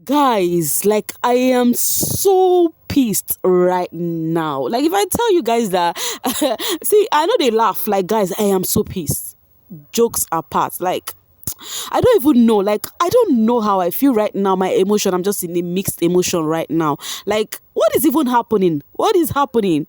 Guys, like, I am so pissed right now. Like, if I tell you guys that, see, I know they laugh. Like, guys, I am so pissed. Jokes apart, like, I don't even know. Like, I don't know how I feel right now. My emotion, I'm just in a mixed emotion right now. Like, what is even happening? What is happening?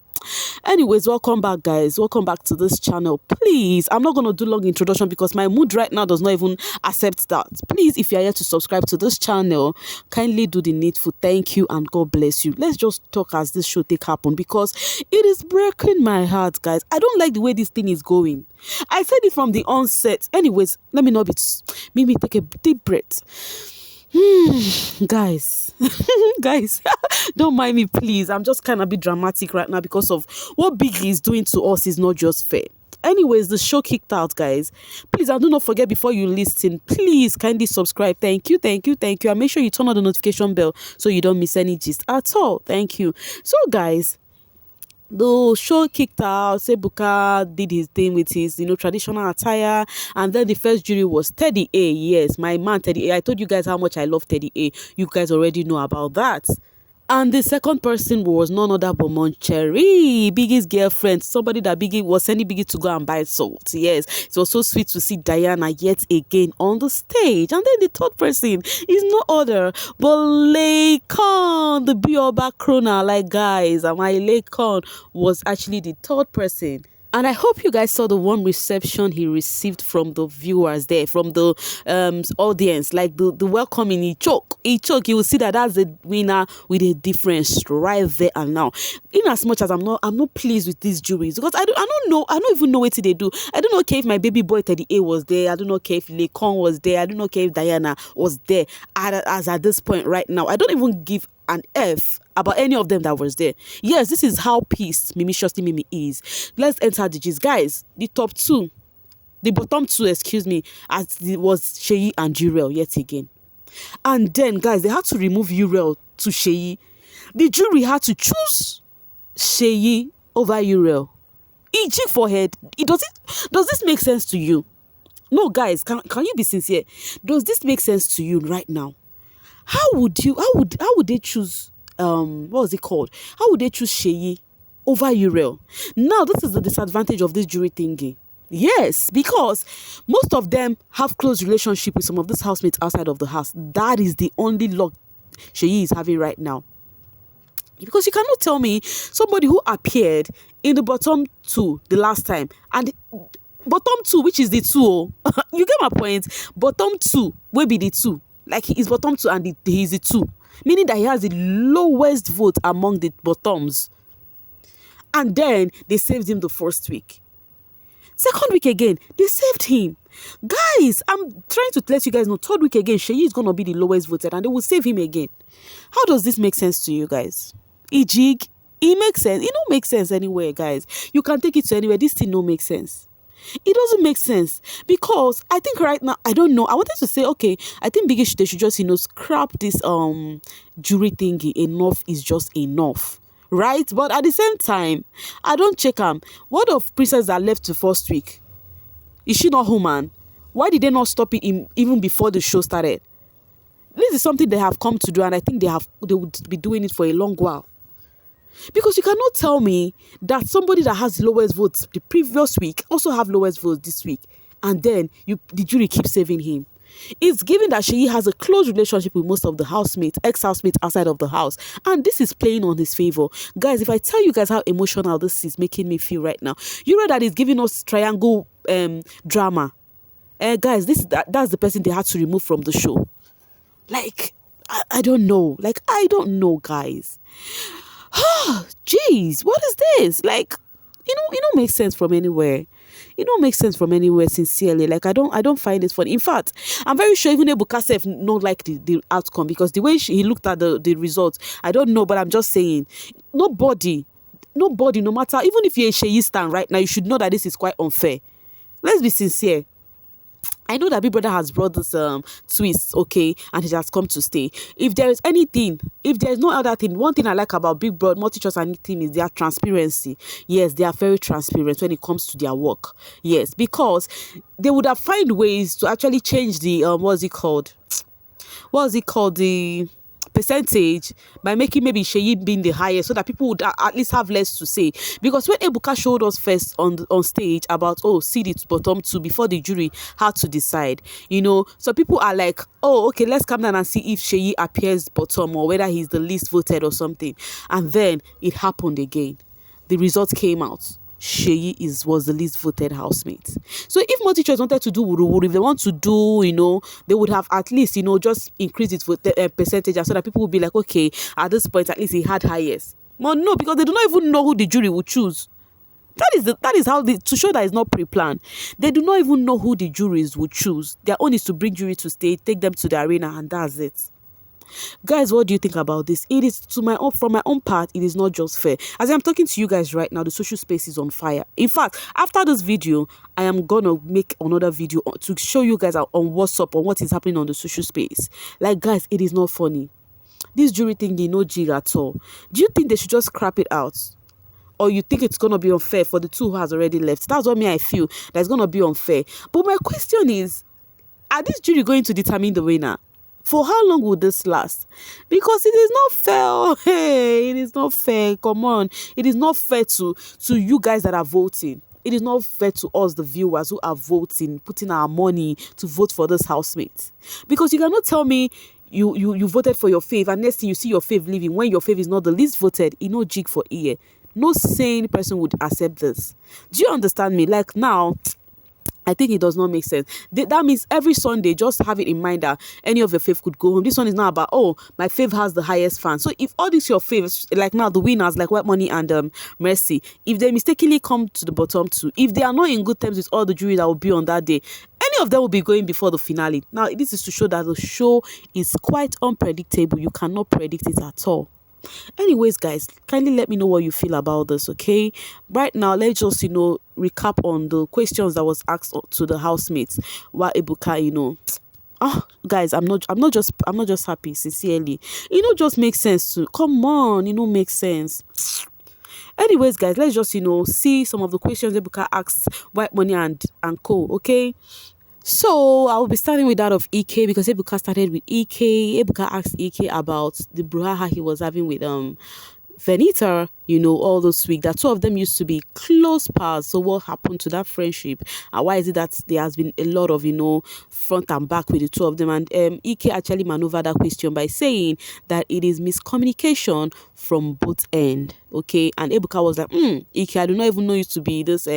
Anyways, welcome back, guys. Welcome back to this channel. Please, I'm not gonna do long introduction because my mood right now does not even accept that. Please, if you're here to subscribe to this channel, kindly do the needful. Thank you and God bless you. Let's just talk as this show take happen because it is breaking my heart, guys. I don't like the way this thing is going. I said it from the onset. Anyways, let me make me take a deep breath. Guys, guys, don't mind me, please. I'm just kind of a bit dramatic right now because of what Biggie is doing to us is not just fair. Anyways, the show kicked out, guys. Please, and do not forget before you listen, please kindly subscribe. Thank you, thank you, thank you. And make sure you turn on the notification bell so you don't miss any gist at all. Thank you. So, guys, the show kicked out. Sebuka did his thing with his, traditional attire, and then the first jury was Teddy A. Yes, my man Teddy A. I told you guys how much I love Teddy A. You guys already know about that. And the second person was none other but Moncherry, Biggie's girlfriend, somebody that Biggie was sending Biggie to go and buy salt. Yes, it was so sweet to see Diana yet again on the stage. And then the third person is no other but Laycon, the Bioba Krona. Like, guys, my Laycon was actually the third person. And I hope you guys saw the warm reception he received from the viewers there, from the audience, like the welcoming. He choke. You will see that that's the winner with a difference right there and now. In as much as I'm not pleased with these juries because I don't even know what they do. I don't know if my baby boy Teddy A was there. I don't know if Laycon was there. I don't know if Diana was there. As at this point right now, I don't even give an F about any of them that was there. Yes, this is how pissed Mimi is. Let's enter the gist, guys. The bottom two, excuse me, as it was Sheyi and Uriel yet again. And then, guys, they had to remove Uriel to Sheyi. The jury had to choose Sheyi over Uriel. E.g. forehead. Does this make sense to you? No, guys, can you be sincere? Does this make sense to you right now? How would they choose what was it called? How would they choose Sheyi over Uriel? Now, this is the disadvantage of this jury thingy. Yes, because most of them have close relationship with some of these housemates outside of the house. That is the only luck Sheyi is having right now. Because you cannot tell me somebody who appeared in the bottom two the last time and bottom two, which is the two, you get my point? Bottom two will be the two. Like, he is bottom two and he's the two. Meaning that he has the lowest vote among the bottoms. And then they saved him the first week. Second week again, they saved him. Guys, I'm trying to let you guys know, third week again, Sheyi is going to be the lowest voted and they will save him again. How does this make sense to you guys? It makes sense. It don't make sense anywhere, guys. You can take it to anywhere. This thing don't make sense. It doesn't make sense because I think right now, I don't know. I wanted to say, okay, I think Biggie they should just, scrap this jury thingy. Enough is just enough, right? But at the same time, I don't check them. What of princess that left the first week? Is she not human? Why did they not stop it even before the show started? This is something they have come to do, and I think they would be doing it for a long while. Because you cannot tell me that somebody that has the lowest votes the previous week also have lowest votes this week. And then the jury keeps saving him. It's given that Sheyi has a close relationship with most of the ex-housemates outside of the house. And this is playing on his favor. Guys, if I tell you guys how emotional this is making me feel right now. You know that it's giving us triangle drama. Guys, that's the person they had to remove from the show. Like, I don't know. Like, I don't know, guys. Jeez, what is this? Like, it don't make sense from anywhere. It don't make sense from anywhere, sincerely. Like, I don't find it funny. In fact, I'm very sure even Ebuka self not like the outcome because the way he looked at the results, I don't know, but I'm just saying, nobody, no matter, even if you're a Sheyi stan right now, you should know that this is quite unfair. Let's be sincere. I know that Big Brother has brought this twist, okay, and it has come to stay. If there is anything, if there is no other thing, one thing I like about Big Brother, Multi-Choice and anything is their transparency. Yes, they are very transparent when it comes to their work. Yes, because they would have found ways to actually change the, what's it called? The percentage by making maybe Sheyi being the highest, so that people would at least have less to say. Because when Ebuka showed us first on stage about, oh, see the bottom two before the jury had to decide, so people are like, oh, okay, let's come down and see if Sheyi appears bottom or whether he's the least voted or something. And then it happened again. The result came out. Sheyi was the least voted housemate. So if multi-choice wanted to do wuru, if they want to do, they would have at least, just increased it with the percentage, so that people would be like, okay, at this point, at least he had highest. But no, because they do not even know who the jury would choose. That is how to show that it's not pre-planned. They do not even know who the juries would choose. Their own is to bring jury to stay, take them to the arena, and that's it. Guys, what do you think about this? It is from my own part, it is not just fair. As I'm talking to you guys right now, the social space is on fire. In fact, after this video, I am gonna make another video to show you guys on WhatsApp on what is happening on the social space. Like, guys, it is not funny. This jury thing, they no jig at all. Do you think they should just scrap it out? Or you think it's gonna be unfair for the two who has already left? That's what I feel. That's gonna be unfair. But my question is, are this jury going to determine the winner? For how long will this last? Because it is not fair. Hey, it is not fair. Come on. It is not fair to you guys that are voting. It is not fair to us, the viewers, who are voting, putting our money to vote for this housemate. Because you cannot tell me you voted for your fave, and next thing you see your fave leaving when your fave is not the least voted. No jig for ear. No sane person would accept this. Do you understand me? Like, now, I think it does not make sense. That means every Sunday, just have it in mind that any of your fave could go home. This one is not about, oh, my fave has the highest fan. So if all these your faves, like now the winners, like Whitemoney and Mercy, if they mistakenly come to the bottom two, if they are not in good terms with all the jury that will be on that day, any of them will be going before the finale. Now, this is to show that the show is quite unpredictable. You cannot predict it at all. Anyways, guys, kindly let me know what you feel about this, okay? Right now, let's just recap on the questions that was asked to the housemates while Ebuka, guys, I'm not just happy, sincerely. Just makes sense to come on, makes sense. Anyways, guys, let's just see some of the questions Ebuka asked Whitemoney and co, okay? So I will be starting with that of EK, because Ebuka started with EK. Ebuka asked EK about the brouhaha he was having with Venita, all those weeks. That two of them used to be close pals. So what happened to that friendship? And why is it that there has been a lot of, front and back with the two of them? And EK actually maneuvered that question by saying that it is miscommunication from both ends. Okay. And Ebuka was like, EK, I do not even know you to be this,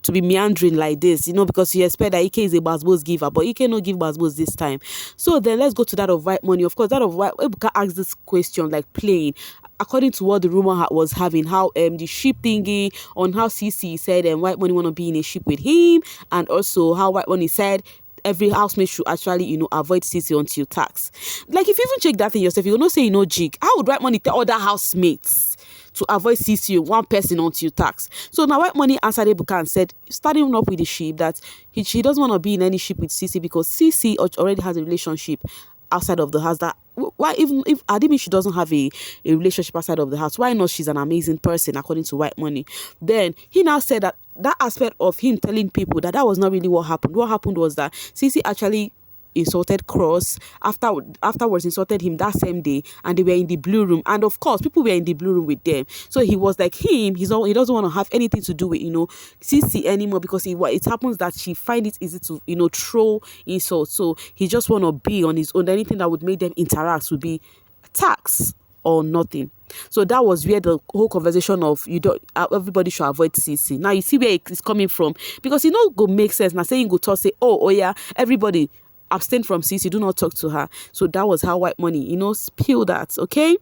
to be meandering like this, because you expect that Ike is a Basbos giver, but Ike no give Basbos this time. So then let's go to that of Whitemoney. Of course, that of Ebuka asked this question like plain, according to what the rumor was having, how the ship thingy, on how CC said Whitemoney want to be in a ship with him, and also how Whitemoney said every housemate should actually, avoid CC until tax. Like, if you even check that thing yourself, you're not saying no jig. How would Whitemoney tell other housemates to avoid CC one person until tax? So now Whitemoney answered Ebuka and said, starting up with the ship, that she doesn't want to be in any ship with CC because CC already has a relationship outside of the house. That why, even if Adimi, she doesn't have a relationship outside of the house, why not? She's an amazing person, according to Whitemoney. Then he now said that aspect of him telling people that was not really what happened. What happened was that CC actually insulted Cross, afterwards insulted him that same day, and they were in the blue room, and of course people were in the blue room with them. So he was like, he doesn't want to have anything to do with CC anymore, because it happens that she find it easy to throw insults. So he just want to be on his own. Anything that would make them interact would be tax or nothing. So that was where the whole conversation of everybody should avoid CC. Now you see where it's coming from, because go make sense. Now saying go talk, say, oh yeah, everybody abstain from CC, do not talk to her. So that was how Whitemoney, spilled that, okay?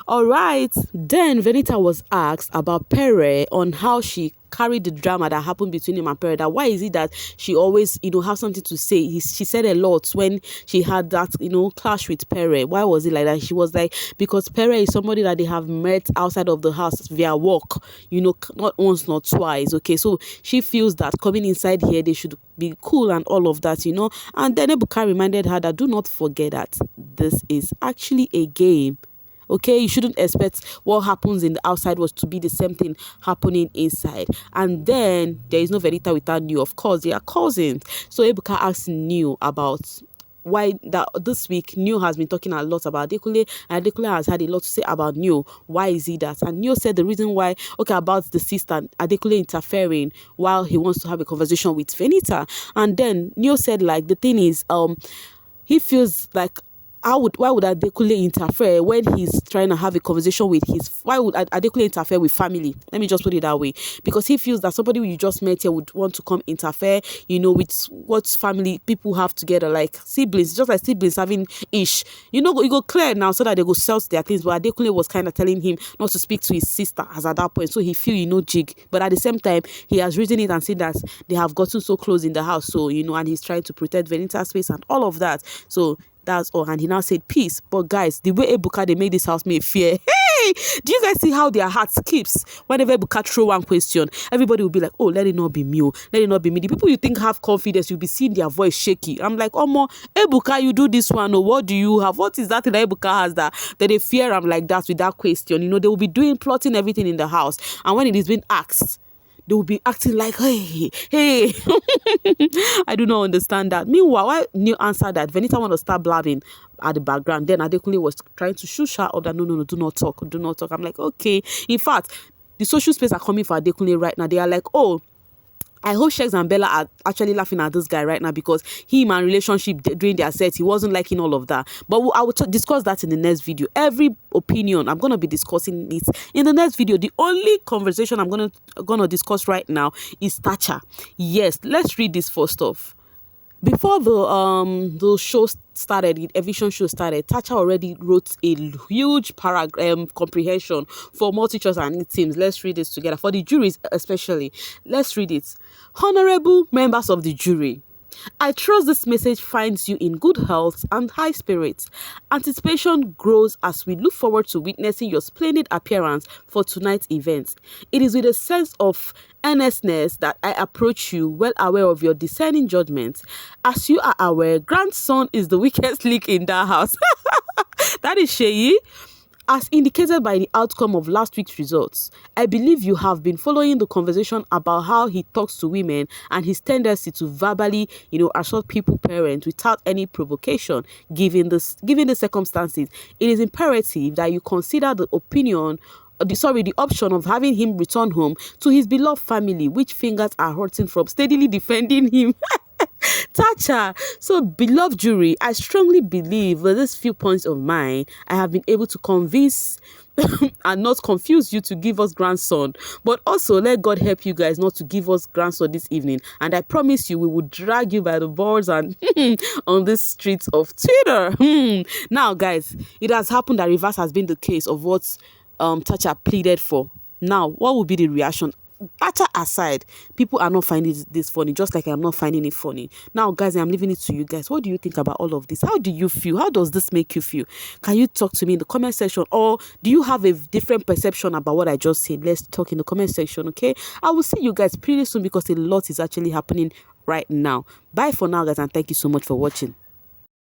All right. Then Venita was asked about Pere, on how she carried the drama that happened between him and Pere. That why is it that she always, have something to say? She said a lot when she had that, clash with Pere. Why was it like that? She was like, because Pere is somebody that they have met outside of the house via work, not once, not twice. Okay, so she feels that coming inside here, they should be cool and all of that, And then Ebuka reminded her that do not forget that this is actually a game. Okay, you shouldn't expect what happens in the outside was to be the same thing happening inside. And then there is no Venita without New. Of course, they are cousins. So Ebuka asked New about why that this week Neo has been talking a lot about Adekunle, and Adekunle has had a lot to say about Neo. Why is he that? And Neo said the reason why, okay, about the sister Adekunle interfering while he wants to have a conversation with Venita. And then Neo said, like, the thing is, he feels like, why would Adekunle interfere when he's trying to have a conversation with why would Adekunle interfere with family? Let me just put it that way. Because he feels that somebody you just met here would want to come interfere, with what family people have together, like siblings, just like siblings having ish. You go clear now so that they go sell their things. But Adekunle was kind of telling him not to speak to his sister as at that point. So he feel, jig. But at the same time, he has written it and said that they have gotten so close in the house. So, and he's trying to protect Venita's space and all of that. So that's all. And he now said peace. But guys, the way Ebuka, they made this housemate fear. Hey, do you guys see how their heart skips whenever Ebuka throw one question? Everybody will be like, oh, let it not be me. Let it not be me. The people you think have confidence, you'll be seeing their voice shaky. I'm like, Ebuka, you do this one. Or what do you have? What is that that Ebuka has that they fear? I'm like that with that question. They will be plotting everything in the house. And when it is being asked, they will be acting like, hey. I do not understand that. Meanwhile, why Neil answered that Venita want to start blabbing at the background, then Adekunle was trying to shush her up that no, do not talk. I'm like, okay. In fact, the social space are coming for Adekunle right now. They are like, oh, I hope Shex and Bella are actually laughing at this guy right now, because him and relationship during their set, he wasn't liking all of that. But I will discuss that in the next video. Every opinion, I'm going to be discussing it in the next video. The only conversation I'm going to discuss right now is Tacha. Yes, let's read this first off. Before the show started, the Eviction show started, Tacha already wrote a huge comprehension for more teachers and teams. Let's read this together. For the juries especially. Let's read it. Honorable members of the jury, I trust this message finds you in good health and high spirits. Anticipation grows as we look forward to witnessing your splendid appearance for tonight's event. It is with a sense of earnestness that I approach you, well aware of your discerning judgment. As you are aware, grandson is the weakest link in that house. That is Sheyi. As indicated by the outcome of last week's results, I believe you have been following the conversation about how he talks to women and his tendency to verbally, assault people parents without any provocation. Given the circumstances, it is imperative that you consider the option of having him return home to his beloved family, which fingers are hurting from steadily defending him. Tacha. So, beloved jury, I strongly believe with these few points of mine, I have been able to convince and not confuse you to give us grandson. But also, let God help you guys not to give us grandson this evening. And I promise you, we will drag you by the balls and on the streets of Twitter. Now, guys, it has happened that reverse has been the case of what Tacha pleaded for. Now, what will be the reaction? Tacha aside, people are not finding this funny, just like I'm not finding it funny. Now, guys, I'm leaving it to you guys. What do you think about all of this? How do you feel? How does this make you feel? Can you talk to me in the comment section, or do you have a different perception about what I just said? Let's talk in the comment section, okay? I will see you guys pretty soon, because a lot is actually happening right now. Bye for now, guys, and thank you so much for watching.